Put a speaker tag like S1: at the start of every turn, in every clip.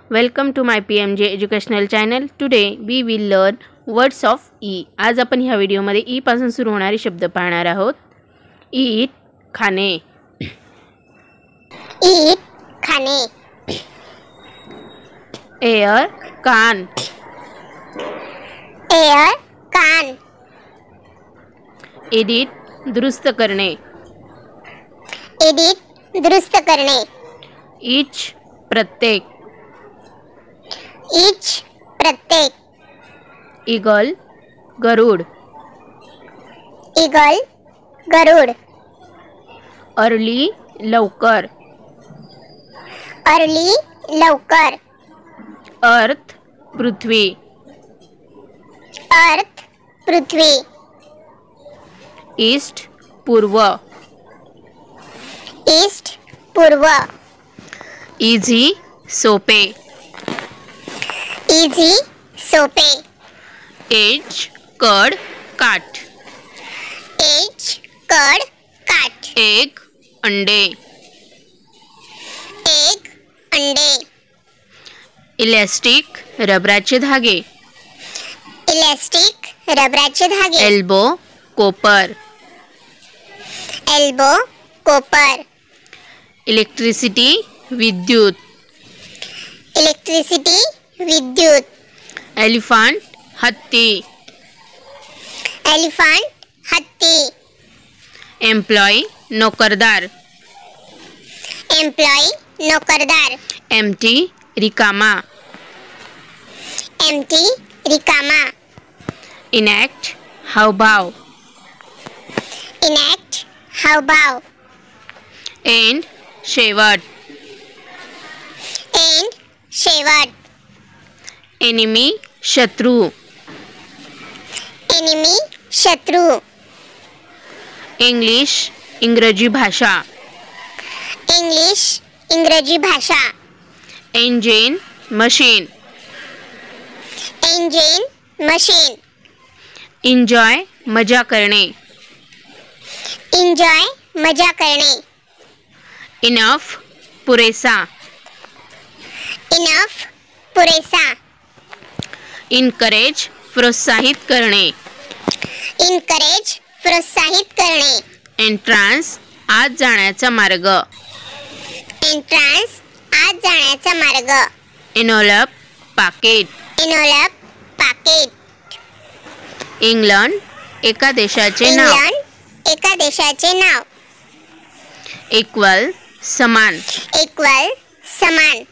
S1: Welcome to my PMJ educational channel. Today we will learn words of E. आज आपण ह्या व्हिडिओमध्ये E पासून सुरू होणारे शब्द पाहणार आहोत. Eat खाणे.
S2: Eat खाणे.
S1: Air कान.
S2: Air कान.
S1: Edit दुरुस्त करणे.
S2: Edit दुरुस्त करणे.
S1: Each प्रत्येक.
S2: Each प्रत्येक.
S1: Eagle गरुड.
S2: Eagle गरुड.
S1: Early लवकर.
S2: Early लवकर.
S1: Earth पृथ्वी.
S2: Earth पृथ्वी.
S1: East पूर्व.
S2: East पूर्व.
S1: Easy सोपे.
S2: Easy सोपे.
S1: Edge कड काठ.
S2: Edge कड काठ.
S1: Egg अंडे.
S2: Egg अंडे.
S1: Elastic रबराचे धागे.
S2: Elastic रबराचे धागे.
S1: Elbow कोपर.
S2: Elbow कोपर.
S1: Electricity विद्युत.
S2: Electricity विद्युत.
S1: Elephant हत्ती.
S2: Elephant हत्ती.
S1: Employee नोकरदार.
S2: Employee नोकरदार.
S1: Empty रिकामा.
S2: Empty रिकामा.
S1: Enact हावभाव.
S2: Enact हावभाव.
S1: End शेवट.
S2: End शेवट.
S1: Enemy शत्रू.
S2: Enemy शत्रू.
S1: English इंग्रजी भाषा.
S2: English इंग्रजी भाषा.
S1: Engine machine.
S2: Engine machine.
S1: Enjoy मजा करणे.
S2: Enjoy मजा करणे.
S1: Enough पुरेसा.
S2: Enough पुरेसा.
S1: Encourage प्रोत्साहित करणे.
S2: Encourage प्रोत्साहित करणे.
S1: Entrance आत जाण्याचा मार्ग.
S2: Entrance आत जाण्याचा मार्ग.
S1: Envelope पाकिट.
S2: Envelope पाकिट.
S1: England एका देशाचे नाव.
S2: England एका देशाचे नाव.
S1: Equal समान.
S2: Equal समान.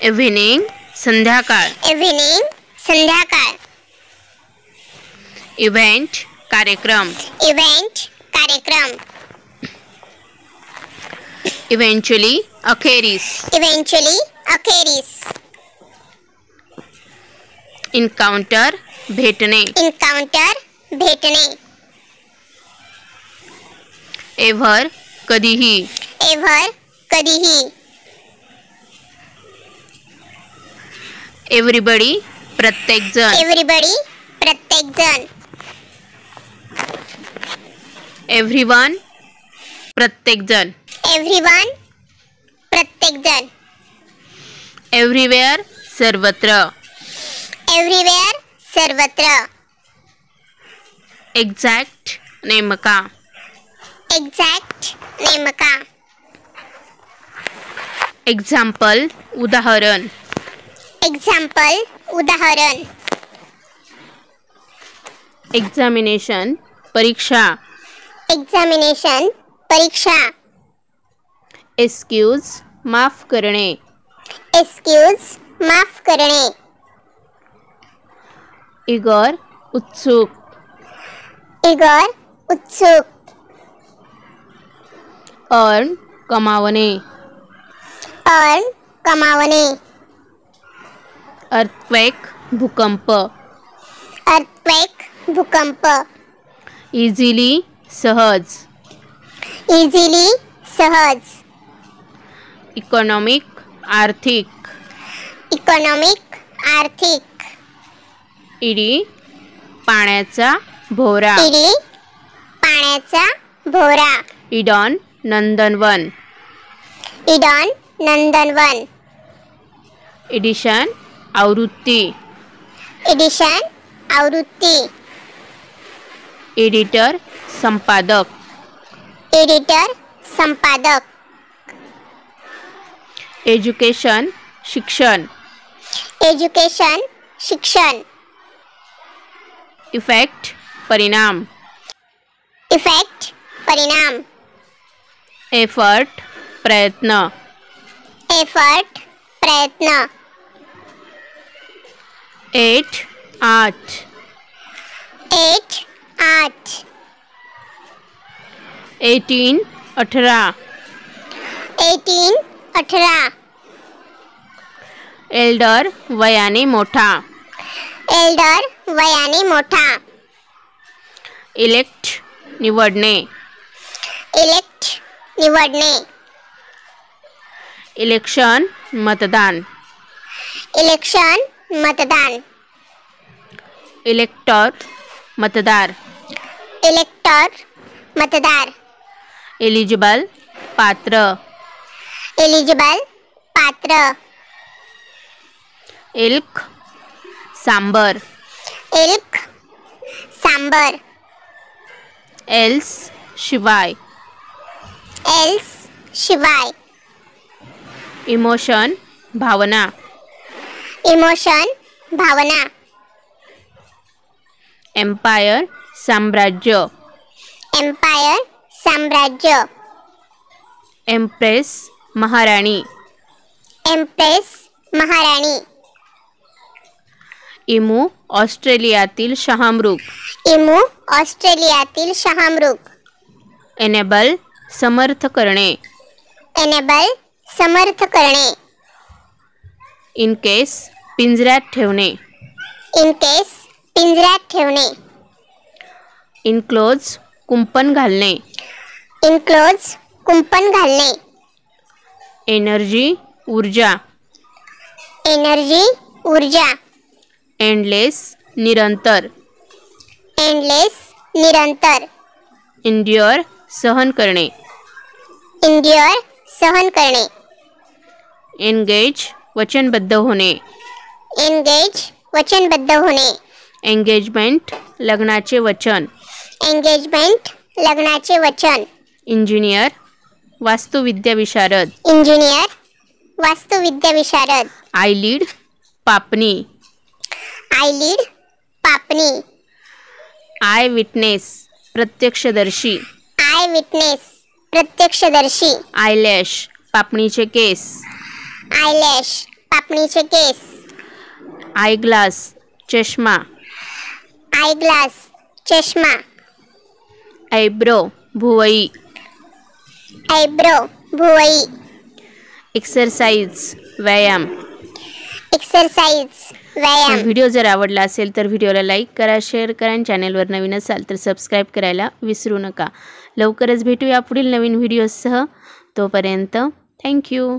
S1: Evening संध्याकाळ.
S2: Evening संध्याकाळ.
S1: Event कार्यक्रम.
S2: Event कार्यक्रम.
S1: Eventually अखेरीस.
S2: Eventually अखेरीस.
S1: Encounter भेटणे.
S2: Encounter भेटणे.
S1: Ever कधीही.
S2: Ever कधीही.
S1: Everybody प्रत्येक जण.
S2: Everybody प्रत्येक जण.
S1: Everyone प्रत्येक जण.
S2: Everyone प्रत्येक जण.
S1: Everywhere सर्वत्र.
S2: Everywhere सर्वत्र.
S1: Exact नेमका.
S2: Exact नेमका.
S1: Example उदाहरण.
S2: Example उदाहरण.
S1: Examination परीक्षा.
S2: Examination परीक्षा.
S1: Excuse माफ करणे.
S2: Excuse माफ करणे.
S1: Eager उत्सुक.
S2: Eager उत्सुक.
S1: Earn कमावणे.
S2: Earn कमावणे.
S1: Earthquake भूकंप.
S2: Earthquake भूकंप.
S1: Easily सहज.
S2: Easily सहज.
S1: Economic आर्थिक.
S2: Economic आर्थिक.
S1: इडी पाण्याचा भोवरा.
S2: इडी पाण्याचा भोवरा.
S1: इडॉन नंदनवन.
S2: इडॉन नंदनवन.
S1: एडिशन आवृत्ती.
S2: एडिशन आवृत्ती.
S1: एडिटर संपादक.
S2: एडिटर संपादक.
S1: एज्युकेशन शिक्षण.
S2: एज्युकेशन शिक्षण.
S1: इफेक्ट परिणाम.
S2: इफेक्ट परिणाम.
S1: एफर्ट प्रयत्न.
S2: एफर्ट प्रयत्न.
S1: 8 8.
S2: 8 8.
S1: 18 18.
S2: 18 18.
S1: एल्डर वयाने मोठा.
S2: एल्डर वयाने मोठा.
S1: इलेक्ट निवडणे.
S2: इलेक्ट निवडणे.
S1: इलेक्शन मतदान.
S2: इलेक्शन मतदान.
S1: इलेक्टर मतदार.
S2: इलेक्टर मतदार.
S1: एलिजिबल पात्र.
S2: एलिजिबल पात्र.
S1: इल्क सांबर.
S2: इल्क सांबर.
S1: एल्स शिवाय.
S2: एल्स शिवाय.
S1: इमोशन भावना.
S2: इमोशन भावना.
S1: एम्पायर साम्राज्य.
S2: एम्पायर साम्राज्य.
S1: एम्प्रेस महाराणी.
S2: एम्प्रेस महाराणी.
S1: इमू ऑस्ट्रेलियातील शहामृग.
S2: इमू ऑस्ट्रेलियातील शहामृग.
S1: एनेबल समर्थ करणे.
S2: एनेबल समर्थ करणे.
S1: इन केस पिंजऱ्यात ठेवणे.
S2: इन केस पिंजऱ्यात ठेवणे.
S1: इनक्लोज कुंपण घालणे.
S2: इनक्लोज कुंपण घालणे.
S1: एनर्जी ऊर्जा.
S2: एनर्जी ऊर्जा.
S1: एंडलेस निरंतर.
S2: एंडलेस निरंतर.
S1: इंड्युअर सहन करणे.
S2: इंड्युअर सहन करणे.
S1: एंगेज वचनबद्ध होणे.
S2: एंगेज वचनबद्ध होणे.
S1: एंगेजमेंट लग्नाचे वचन.
S2: एंगेजमेंट लग्नाचे वचन.
S1: इंजिनियर वास्तुविद्या विशारद.
S2: इंजिनियर वास्तुविद्या विशारद.
S1: आयलीड पापणी.
S2: आयलीड पापणी.
S1: आय विटनेस प्रत्यक्षदर्शी.
S2: आय विटनेस प्रत्यक्षदर्शी.
S1: आयलॅश पापणीचे केस.
S2: आयलॅश पापणीचे केस.
S1: आयग्लास चष्मा.
S2: आयग्लास चष्मा.
S1: आयब्रो भुवई.
S2: आयब्रो भुवई.
S1: एक्सरसाइज व्यायाम.
S2: एक्सरसाइज व्यायाम.
S1: व्हिडिओ जर आवडला असेल तर व्हिडिओला लाईक करा, शेअर करा आणि चॅनलवर नवीन असाल तर सबस्क्राईब करायला विसरू नका. लवकरच भेटूया पुढील नवीन व्हिडिओसह. तोपर्यंत थँक्यू.